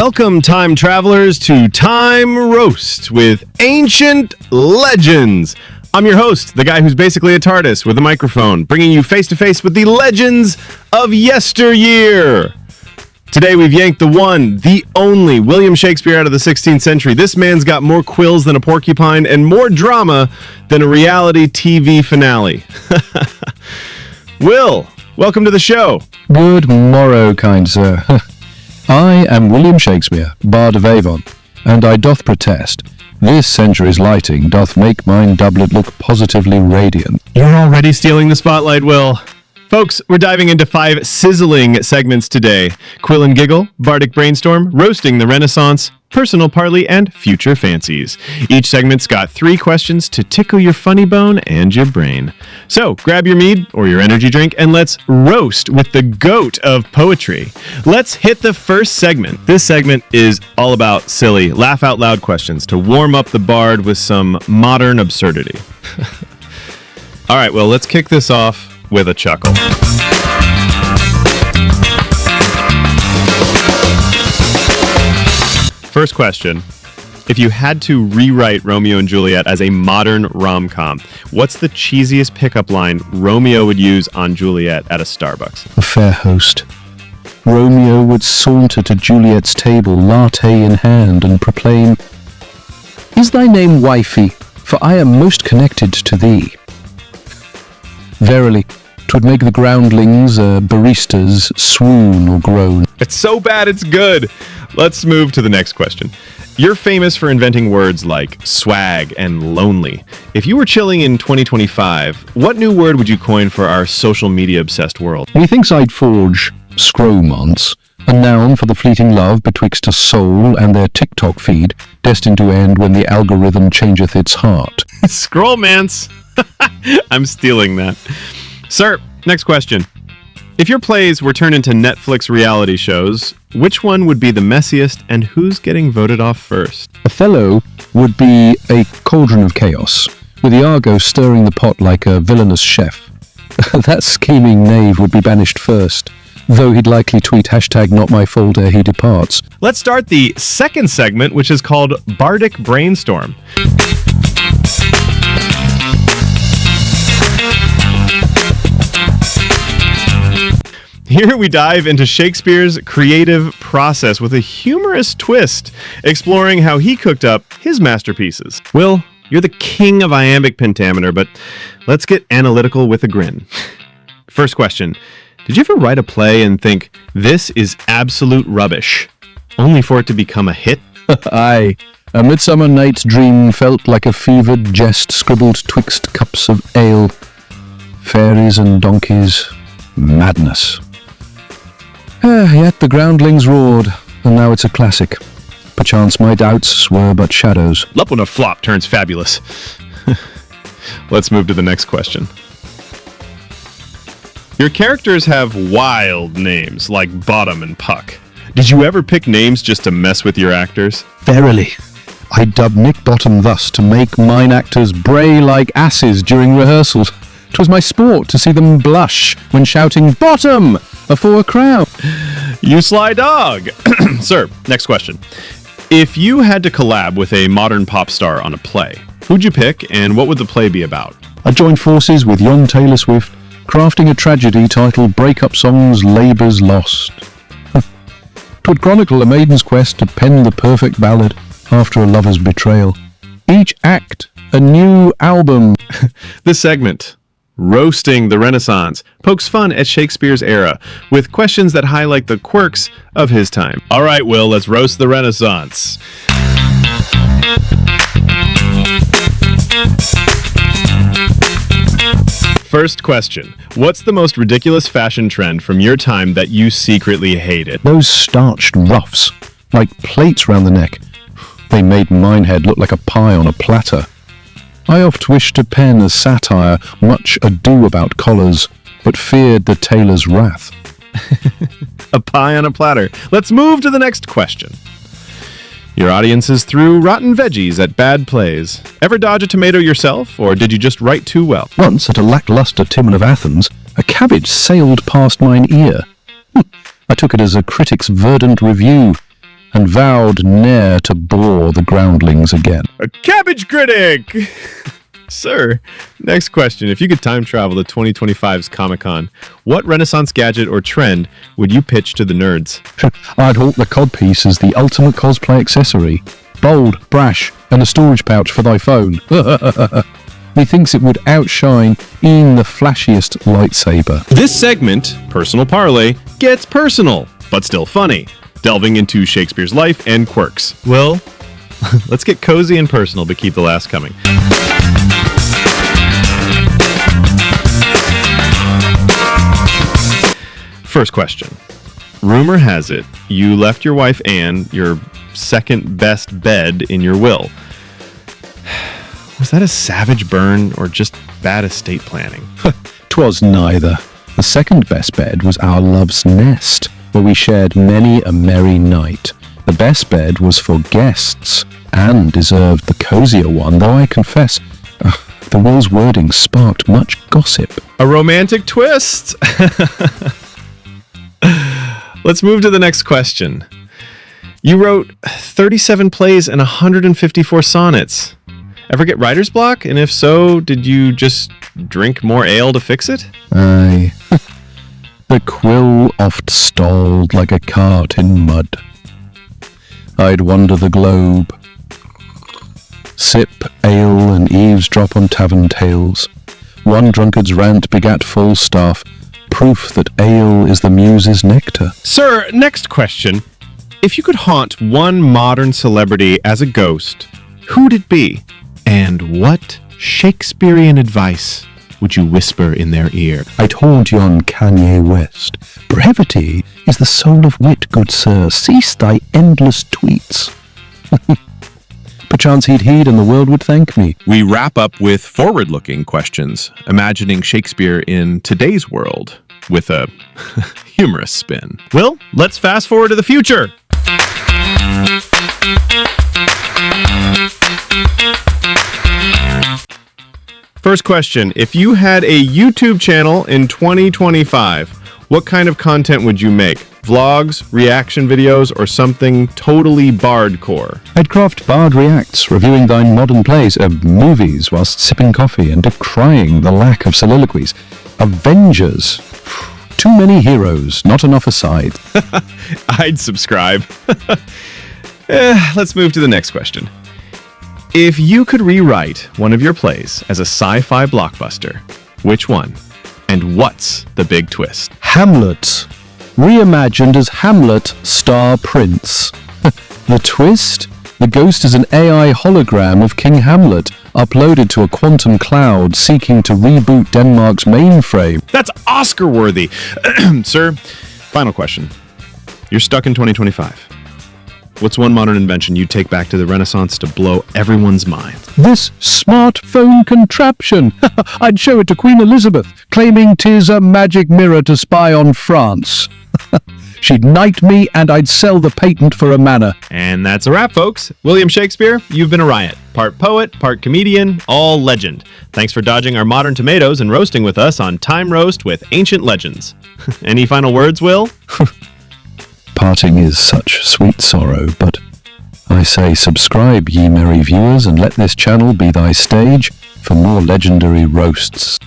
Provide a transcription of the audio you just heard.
Welcome, time travelers, to Time Roast with Ancient Legends. I'm your host, the guy who's basically a TARDIS with a microphone, bringing you face-to-face with the legends of yesteryear. Today we've yanked the one, the only William Shakespeare out of the 16th century. This man's got more quills than a porcupine and more drama than a reality TV finale. Will, welcome to the show. Good morrow, kind sir. I am William Shakespeare, Bard of Avon, and I doth protest. This century's lighting doth make mine doublet look positively radiant. You're already stealing the spotlight, Will. Folks, we're diving into 5 sizzling segments today. Quill and Giggle, Bardic Brainstorm, Roasting the Renaissance, Personal Parley, and Future Fancies. Each segment's got 3 questions to tickle your funny bone and your brain. So, grab your mead or your energy drink and let's roast with the goat of poetry. Let's hit the first segment. This segment is all about silly, laugh-out-loud questions to warm up the bard with some modern absurdity. All right, well, let's kick this off with a chuckle. First question. If you had to rewrite Romeo and Juliet as a modern rom-com, what's the cheesiest pickup line Romeo would use on Juliet at a Starbucks? A fair host. Romeo would saunter to Juliet's table, latte in hand, and proclaim, "Is thy name wifey? For I am most connected to thee." Verily, 'twould make the groundlings, baristas, swoon or groan. It's so bad it's good. Let's move to the next question. You're famous for inventing words like swag and lonely. If you were chilling in 2025, what new word would you coin for our social media-obsessed world? Methinks I'd forge scromance, a noun for the fleeting love betwixt a soul and their TikTok feed, destined to end when the algorithm changeth its heart. Scrollmance. I'm stealing that. Sir, next question. If your plays were turned into Netflix reality shows, which one would be the messiest and who's getting voted off first? Othello would be a cauldron of chaos, with Iago stirring the pot like a villainous chef. That scheming knave would be banished first, though he'd likely tweet #NotMyFault ere he departs. Let's start the second segment, which is called Bardic Brainstorm. Here we dive into Shakespeare's creative process with a humorous twist, exploring how he cooked up his masterpieces. Will, you're the king of iambic pentameter, but let's get analytical with a grin. First question. Did you ever write a play and think, this is absolute rubbish, only for it to become a hit? Aye. A Midsummer Night's Dream felt like a fevered jest scribbled twixt cups of ale. Fairies and donkeys. Madness. Yet the groundlings roared, and now it's a classic. Perchance my doubts were but shadows. Love when a flop turns fabulous. Let's move to the next question. Your characters have wild names like Bottom and Puck. Did you ever pick names just to mess with your actors? Verily, I dubbed Nick Bottom thus to make mine actors bray like asses during rehearsals. 'Twas my sport to see them blush when shouting, "Bottom!" for a crown. You sly dog. Sir, next question. If you had to collab with a modern pop star on a play, who'd you pick and what would the play be about? I joined forces with young Taylor Swift, crafting a tragedy titled Breakup Songs Labours Lost. 'Twould chronicle a maiden's quest to pen the perfect ballad after a lover's betrayal. Each act, a new album. This segment, Roasting the Renaissance, pokes fun at Shakespeare's era with questions that highlight the quirks of his time. All right, Will, let's roast the Renaissance. First question. What's the most ridiculous fashion trend from your time that you secretly hated? Those starched ruffs, like plates round the neck. They made mine head look like a pie on a platter. I oft wished to pen a satire, much ado about collars, but feared the tailor's wrath. A pie on a platter. Let's move to the next question. Your audiences threw rotten veggies at bad plays. Ever dodge a tomato yourself, or did you just write too well? Once, at a lackluster Timon of Athens, a cabbage sailed past mine ear. I took it as a critic's verdant review, and vowed ne'er to bore the groundlings again. A cabbage critic! Sir, next question. If you could time travel to 2025's Comic-Con, what Renaissance gadget or trend would you pitch to the nerds? I'd hawk the codpiece as the ultimate cosplay accessory. Bold, brash, and a storage pouch for thy phone. Methinks it would outshine e'en the flashiest lightsaber. This segment, Personal Parlay, gets personal, but still funny, delving into Shakespeare's life and quirks. Well, let's get cozy and personal, but keep the laughs coming. First question. Rumor has it you left your wife Anne your second best bed in your will. Was that a savage burn or just bad estate planning? 'Twas neither. The second best bed was our love's nest, where we shared many a merry night. The best bed was for guests, and deserved the cozier one, though I confess, the will's wording sparked much gossip. A romantic twist! Let's move to the next question. You wrote 37 plays and 154 sonnets. Ever get writer's block? And if so, did you just drink more ale to fix it? Aye. The quill oft stalled like a cart in mud. I'd wander the globe, sip ale and eavesdrop on tavern tales. One drunkard's rant begat Falstaff, proof that ale is the muse's nectar. Sir, next question. If you could haunt one modern celebrity as a ghost, who'd it be? And what Shakespearean advice would you whisper in their ear? I'd haunt yon Kanye West. Brevity is the soul of wit, good sir. Cease thy endless tweets. Perchance he'd heed and the world would thank me. We wrap up with forward-looking questions, imagining Shakespeare in today's world with a humorous spin. Well, let's fast forward to the future. First question. If you had a YouTube channel in 2025, what kind of content would you make? Vlogs, reaction videos, or something totally bardcore? I'd craft bard reacts, reviewing thine modern plays, movies, whilst sipping coffee and decrying the lack of soliloquies. Avengers. Too many heroes, not enough aside. I'd subscribe. Let's move to the next question. If you could rewrite one of your plays as a sci-fi blockbuster, which one? And what's the big twist? Hamlet. Reimagined as Hamlet star Prince. The twist? The ghost is an AI hologram of King Hamlet, uploaded to a quantum cloud seeking to reboot Denmark's mainframe. That's Oscar-worthy. Sir, final question. You're stuck in 2025. What's one modern invention you'd take back to the Renaissance to blow everyone's mind? This smartphone contraption. I'd show it to Queen Elizabeth, claiming 'tis a magic mirror to spy on France. She'd knight me and I'd sell the patent for a manor. And that's a wrap, folks. William Shakespeare, you've been a riot. Part poet, part comedian, all legend. Thanks for dodging our modern tomatoes and roasting with us on Time Roast with Ancient Legends. Any final words, Will? Parting is such sweet sorrow, but I say subscribe, ye merry viewers, and let this channel be thy stage for more legendary roasts.